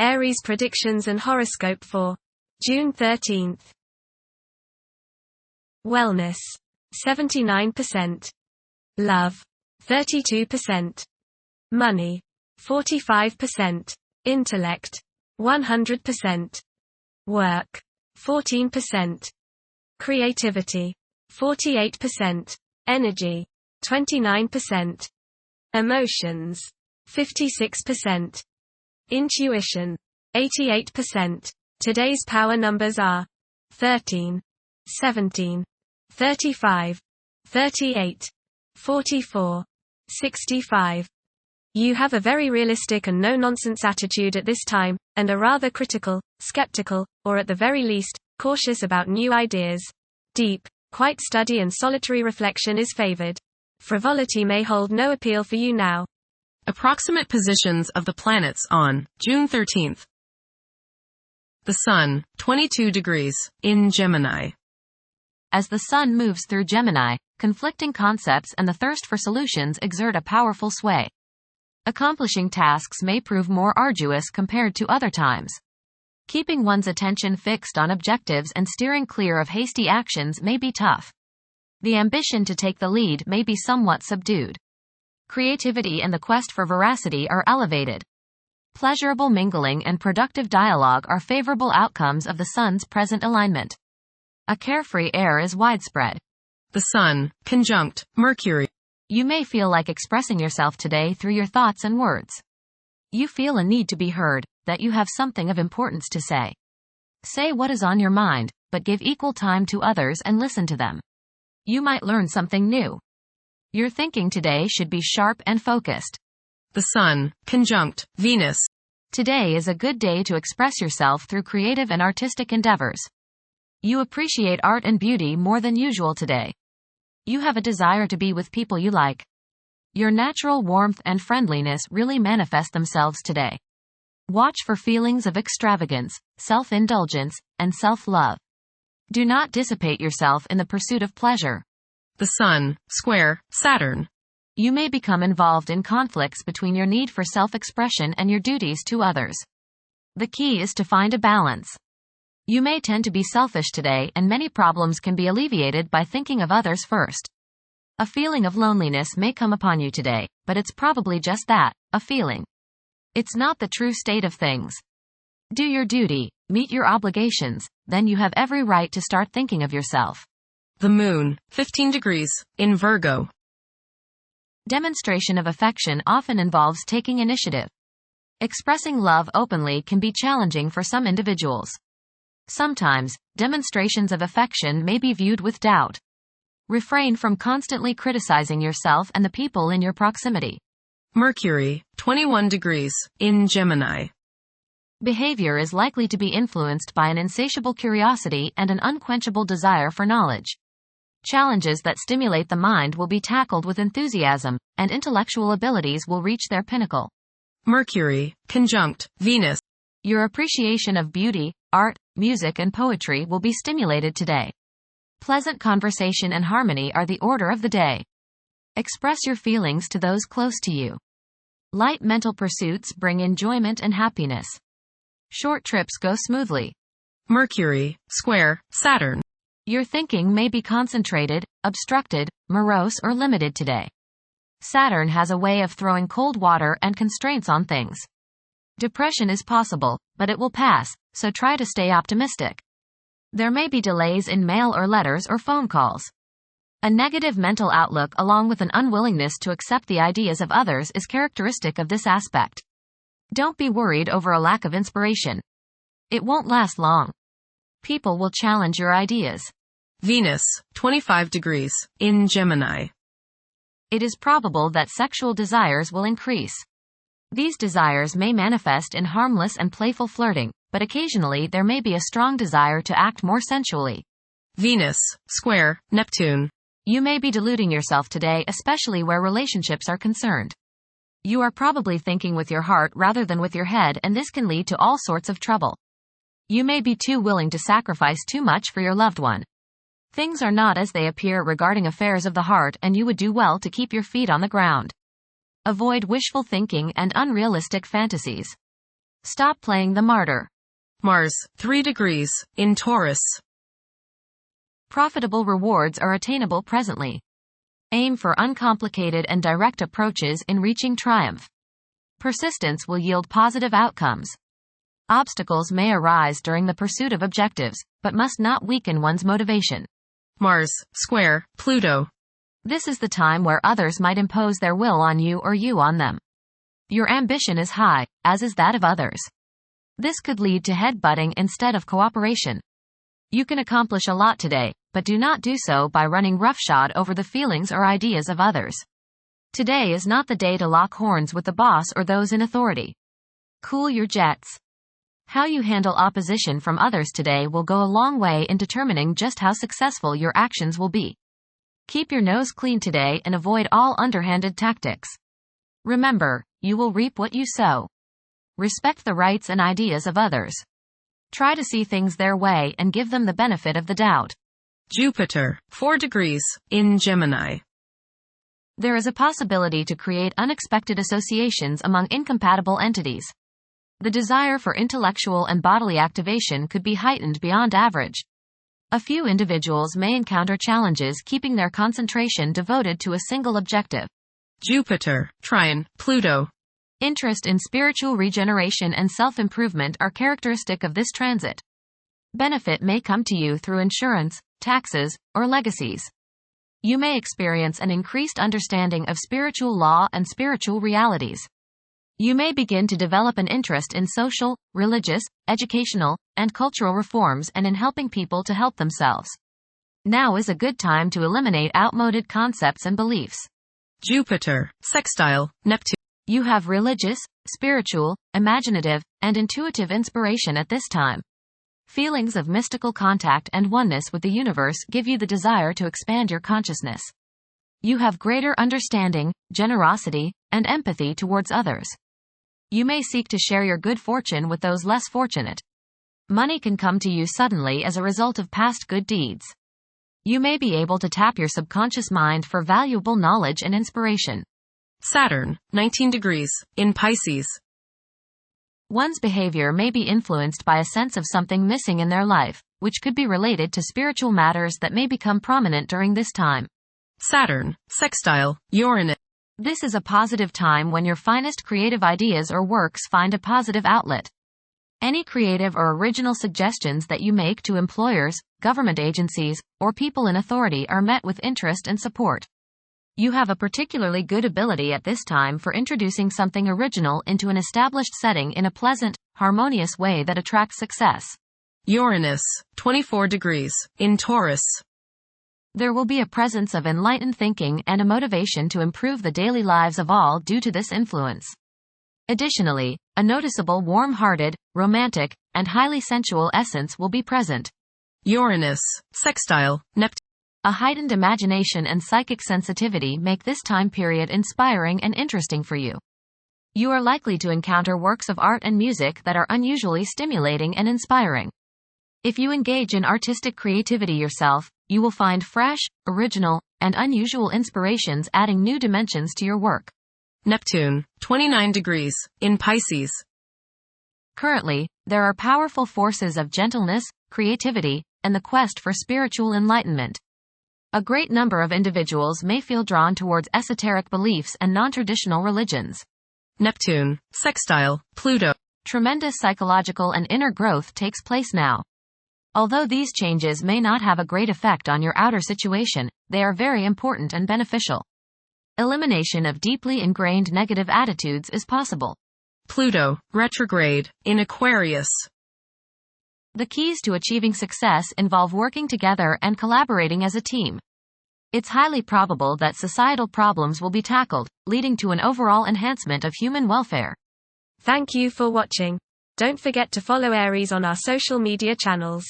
Aries predictions and horoscope for June 13th. Wellness, 79%. Love, 32%. Money, 45%. Intellect, 100%. Work, 14%. Creativity, 48%. Energy, 29%. Emotions, 56%. Intuition, 88%. Today's power numbers are 13, 17, 35, 38, 44, 65. You have a very realistic and no-nonsense attitude at this time, and are rather critical, skeptical, or at the very least, cautious about new ideas. Deep, quiet study and solitary reflection is favored. Frivolity may hold no appeal for you now. Approximate positions of the planets on June 13th. The Sun, 22 degrees, in Gemini. As the Sun moves through Gemini, conflicting concepts and the thirst for solutions exert a powerful sway. Accomplishing tasks may prove more arduous compared to other times. Keeping one's attention fixed on objectives and steering clear of hasty actions may be tough. The ambition to take the lead may be somewhat subdued. Creativity and the quest for veracity are elevated. Pleasurable mingling and productive dialogue are favorable outcomes of the Sun's present alignment. A carefree air is widespread. The Sun, conjunct Mercury. You may feel like expressing yourself today through your thoughts and words. You feel a need to be heard, that you have something of importance to say. Say what is on your mind, but give equal time to others and listen to them. You might learn something new. Your thinking today should be sharp and focused. The Sun, conjunct Venus. Today is a good day to express yourself through creative and artistic endeavors. You appreciate art and beauty more than usual today. You have a desire to be with people you like. Your natural warmth and friendliness really manifest themselves today. Watch for feelings of extravagance, self-indulgence, and self-love. Do not dissipate yourself in the pursuit of pleasure. The Sun, square Saturn. You may become involved in conflicts between your need for self-expression and your duties to others. The key is to find a balance. You may tend to be selfish today, and many problems can be alleviated by thinking of others first. A feeling of loneliness may come upon you today, but it's probably just that, a feeling. It's not the true state of things. Do your duty, meet your obligations, then you have every right to start thinking of yourself. The Moon, 15 degrees, in Virgo. Demonstration of affection often involves taking initiative. Expressing love openly can be challenging for some individuals. Sometimes, demonstrations of affection may be viewed with doubt. Refrain from constantly criticizing yourself and the people in your proximity. Mercury, 21 degrees, in Gemini. Behavior is likely to be influenced by an insatiable curiosity and an unquenchable desire for knowledge. Challenges that stimulate the mind will be tackled with enthusiasm, and intellectual abilities will reach their pinnacle. Mercury, conjunct Venus. Your appreciation of beauty, art, music and poetry will be stimulated today. Pleasant conversation and harmony are the order of the day. Express your feelings to those close to you. Light mental pursuits bring enjoyment and happiness. Short trips go smoothly. Mercury, square Saturn. Your thinking may be concentrated, obstructed, morose or limited today. Saturn has a way of throwing cold water and constraints on things. Depression is possible, but it will pass, so try to stay optimistic. There may be delays in mail or letters or phone calls. A negative mental outlook along with an unwillingness to accept the ideas of others is characteristic of this aspect. Don't be worried over a lack of inspiration. It won't last long. People will challenge your ideas. Venus, 25 degrees, in Gemini. It is probable that sexual desires will increase. These desires may manifest in harmless and playful flirting, but occasionally there may be a strong desire to act more sensually. Venus, square Neptune. You may be deluding yourself today, especially where relationships are concerned. You are probably thinking with your heart rather than with your head, and this can lead to all sorts of trouble. You may be too willing to sacrifice too much for your loved one. Things are not as they appear regarding affairs of the heart, and you would do well to keep your feet on the ground. Avoid wishful thinking and unrealistic fantasies. Stop playing the martyr. Mars, 3 degrees, in Taurus. Profitable rewards are attainable presently. Aim for uncomplicated and direct approaches in reaching triumph. Persistence will yield positive outcomes. Obstacles may arise during the pursuit of objectives, but must not weaken one's motivation. Mars, square, Pluto. This is the time where others might impose their will on you or you on them. Your ambition is high, as is that of others. This could lead to headbutting instead of cooperation. You can accomplish a lot today, but do not do so by running roughshod over the feelings or ideas of others. Today is not the day to lock horns with the boss or those in authority. Cool your jets. How you handle opposition from others today will go a long way in determining just how successful your actions will be. Keep your nose clean today and avoid all underhanded tactics. Remember, you will reap what you sow. Respect the rights and ideas of others. Try to see things their way and give them the benefit of the doubt. Jupiter, 4 degrees, in Gemini. There is a possibility to create unexpected associations among incompatible entities. The desire for intellectual and bodily activation could be heightened beyond average. A few individuals may encounter challenges keeping their concentration devoted to a single objective. Jupiter, trine, Pluto. Interest in spiritual regeneration and self-improvement are characteristic of this transit. Benefit may come to you through insurance, taxes, or legacies. You may experience an increased understanding of spiritual law and spiritual realities. You may begin to develop an interest in social, religious, educational, and cultural reforms and in helping people to help themselves. Now is a good time to eliminate outmoded concepts and beliefs. Jupiter, sextile, Neptune. You have religious, spiritual, imaginative, and intuitive inspiration at this time. Feelings of mystical contact and oneness with the universe give you the desire to expand your consciousness. You have greater understanding, generosity, and empathy towards others. You may seek to share your good fortune with those less fortunate. Money can come to you suddenly as a result of past good deeds. You may be able to tap your subconscious mind for valuable knowledge and inspiration. Saturn, 19 degrees, in Pisces. One's behavior may be influenced by a sense of something missing in their life, which could be related to spiritual matters that may become prominent during this time. Saturn, sextile, Uranus. This is a positive time when your finest creative ideas or works find a positive outlet. Any creative or original suggestions that you make to employers, government agencies, or people in authority are met with interest and support. You have a particularly good ability at this time for introducing something original into an established setting in a pleasant, harmonious way that attracts success. Uranus, 24 degrees, in Taurus. There will be a presence of enlightened thinking and a motivation to improve the daily lives of all due to this influence. Additionally, a noticeable warm-hearted, romantic, and highly sensual essence will be present. Uranus, sextile, Neptune. A heightened imagination and psychic sensitivity make this time period inspiring and interesting for you. You are likely to encounter works of art and music that are unusually stimulating and inspiring. If you engage in artistic creativity yourself, you will find fresh, original, and unusual inspirations adding new dimensions to your work. Neptune, 29 degrees, in Pisces. Currently, there are powerful forces of gentleness, creativity, and the quest for spiritual enlightenment. A great number of individuals may feel drawn towards esoteric beliefs and non-traditional religions. Neptune, sextile, Pluto. Tremendous psychological and inner growth takes place now. Although these changes may not have a great effect on your outer situation, they are very important and beneficial. Elimination of deeply ingrained negative attitudes is possible. Pluto, retrograde, in Aquarius. The keys to achieving success involve working together and collaborating as a team. It's highly probable that societal problems will be tackled, leading to an overall enhancement of human welfare. Thank you for watching. Don't forget to follow Aries on our social media channels.